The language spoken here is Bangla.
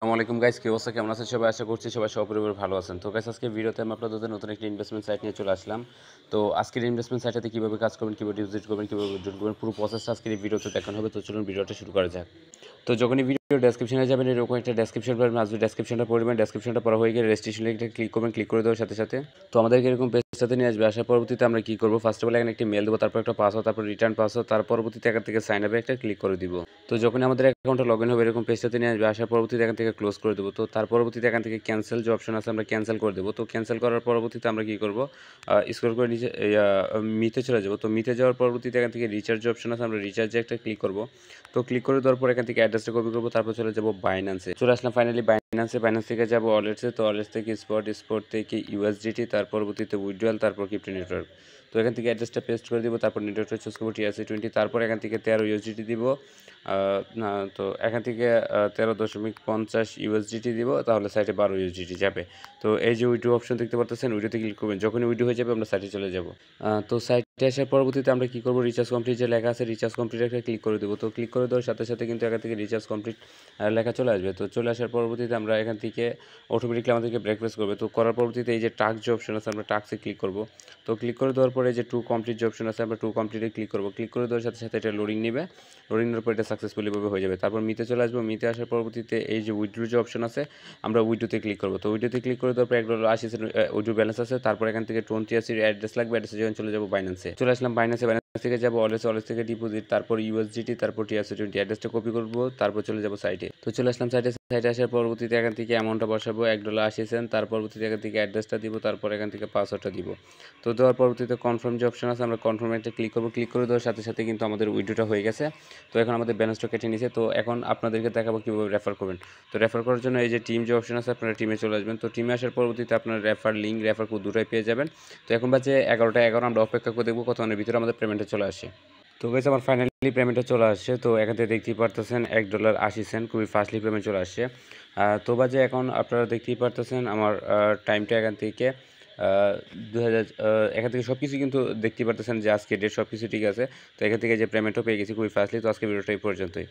আসসালামু আলাইকুম গাইস, কি অবস্থা? কেমন আছেন সবাই? আশা করছি সবাই সপরিবারে ভালো আছেন। তো গাইস, আজকে ভিডিওতে আমি আপনাদের নতুন একটি ইনভেস্টমেন্ট সাইট নিয়ে চলে আসলাম। তো আজকের ইনভেস্টমেন্ট সাইটটাতে কিভাবে কাজ করবেন, কিভাবে ডিপোজিট করবেন, কিভাবে উইথড্র করবেন, পুরো প্রসেসটা আজকের এই ভিডিওতে দেখানো হবে। তো চলুন ভিডিওটা শুরু করা যাক। তো যখনই ভিডিও ডেসক্রিপশনে যাবেন, এরকম একটা ডেসক্রিপশন পাবেন, আসবে ডেসক্রিপশনটা পড়বেন। ডেসক্রিপশনটা পড়া হয়ে গেলে রেজিস্ট্রেশন লিঙ্কটা ক্লিক করবেন। ক্লিক করে দেওয়ার সাথে সাথে তো আমাদেরকে এরকম পেজটাতে নিয়ে আসবে। আসার পরবর্তীতে আমরা কি করব, ফার্স্ট অফ অল এখানে একটি মেল দেবো, তারপর একটা পাসওয়ার্ড, তারপর রিটার্ন পাসওয়ার্ড, তার পরবর্তীতে এখান থেকে সাইন আপে একটা ক্লিক করে দিব। তো যখনই আমাদের অ্যাকাউন্টে লগ ইন হবে, এরকম পেজটাতে নিয়ে আসবে। আসার পরবর্তীতে এখান থেকে ক্লোজ করে দেবো। তো তার পরবর্তীতে এখান থেকে ক্যান্সেল যে অপশন আছে, আমরা ক্যান্সেল করে দেবো। তো ক্যান্সেল করার পরবর্তীতে আমরা কি করব, স্ক্রল করে নিচে মিতে চলে যাব। তো মিতে যাওয়ার পরবর্তীতে এখান থেকে রিচার্জ অপশন আছে, আমরা রিচার্জে একটা ক্লিক করব। তো ক্লিক করে দেওয়ার পর এখান থেকে অ্যাড্রেসটা কপি করব, তারপর চলে যাব বাইন্যান্সে। চলে আসলাম ফাইনালি বাইন্যান্সে। বাইন্যান্স থেকে যাব ওয়ালেটসে। তো ওয়ালেটস থেকে স্পট, স্পট থেকে ইউএসডিটি, তার পরবর্তীতে উইথড্রয়াল, তারপর ক্রিপ্টো নেটওয়ার্ক। তো এখান থেকে অ্যাড্রেসটা পেস্ট করে দিব, তারপর নেটওয়ার্কটা চুজ করবো TRC20, তারপর এখান থেকে 13 ইউএসডিটি দিব। না, তো এখান থেকে 13.50 ইউএসডিটি দিব, তাহলে সাইটে 12 ইউএসডিটি যাবে। তো এই যে উইড্রো অপশন দেখতে পাচ্ছেন, উইড্রোতে ক্লিক করবেন। যখনই উইড্রো হয়ে যাবে আমরা সাইটে চলে যাব। তো সাইটে আসার পরবর্তীতে আমরা কি করব, রিচার্জ কমপ্লিট যে লেখা আছে, রিচার্জ কমপ্লিট একটা ক্লিক করে দেবো। তো ক্লিক করে দেওয়ার সাথে সাথে কিন্তু এখান থেকে রিচার্জ কমপ্লিট লেখা চলে আসবে। তো চলে আসার পরবর্তীতে আমরা এখান থেকে অটোমেটিকলি আমাদেরকে ব্রেকফাস্ট করবে। তো করার পরবর্তীতে এই যে টাস্ক যে অপশন আছে, আমরা টাস্কে ক্লিক করব। তো ক্লিক করে দেওয়ার পরে যে টু কমপ্লিট যে অপশন আছে, আমরা টু কমপ্লিটে ক্লিক করব। ক্লিক করে দেওয়ার সাথে সাথে এটা লোডিং নেবে। লোডিং নেওয়ার পর এটা সাকসেসফুলি ভাবে হয়ে যাবে। তারপর মিতে চলে আসবো। মিতে আসার পরবর্তীতে এই যে উইথড্র যে অপশন আছে, আমরা উইথড্রোতে ক্লিক করব। তো উইথড্রোতে ক্লিক করে দেওয়ার পর $1.80 উইথড্র ব্যালেন্স আছে। তারপর এখান থেকে 20 অ্যাড্রেস লাগবে, অ্যাড্রেসে যখন চলে যাব বাইন্যান্সে। চলে আসলাম বাইন্যান্সে। বাইন্যান্স থেকে যাব ওয়ালেটস, ওয়ালেটস থেকে ডিপোজিট, তারপর ইউএসডিটি, তারপর TRC20 অ্যাড্রেসটা কপি করব, তারপর চলে যাব সাইটে। তো চলে আসলাম সাইটে। সাইটে আসার পরবর্তীতে এখান থেকে অ্যামাউন্টটা বসাবো $1.80। তার পরবর্তীতে এখান থেকে অ্যাড্রেসটা দিব, তারপর এখান থেকে পাসওয়ার্ডটা দিব। তো দেওয়ার পরবর্তীতে কনফার্ম যে অপশন আছে, আমরা কনফার্মে একটা ক্লিক করব। ক্লিক করে দেওয়ার সাথে সাথে কিন্তু আমাদের উইথড্রটা হয়ে গেছে। তো এখন আমাদের ব্যালেন্সটা কেটে নিয়েছে। তো এখন আপনাদেরকে দেখাবো কীভাবে রেফার করবেন। তো রেফার করার জন্য এই যে টিম যে অপশন আছে, আপনারা টিমে চলে আসবেন। তো টিমে আসার পরবর্তীতে আপনার রেফার লিঙ্ক, রেফার কোড দুটোই পেয়ে যাবেন। তো এখন বাজে 11টা 11, আমরা অপেক্ষা করে দেখবো কতক্ষণের ভিতরে আমাদের পেমেন্টটা চলে আসে। তো গাইস, আমার ফাইনালি পেমেন্টটা চলে আসছে। তো এখান থেকে দেখতেই পারতেছেন $1.80, খুবই ফাস্টলি পেমেন্ট চলে আসছে। তো বাজে এখন আপনারা দেখতেই পারতেছেন আমার টাইমটা এখান থেকে 2000, এখান থেকে সব কিছু কিন্তু দেখতেই পারতেছেন যে আজকে ডেট সব কিছু ঠিক আছে। তো এখান থেকে যে পেমেন্টও পেয়ে গেছি খুবই ফাস্টলি। তো আজকে ভিডিওটা এই পর্যন্তই।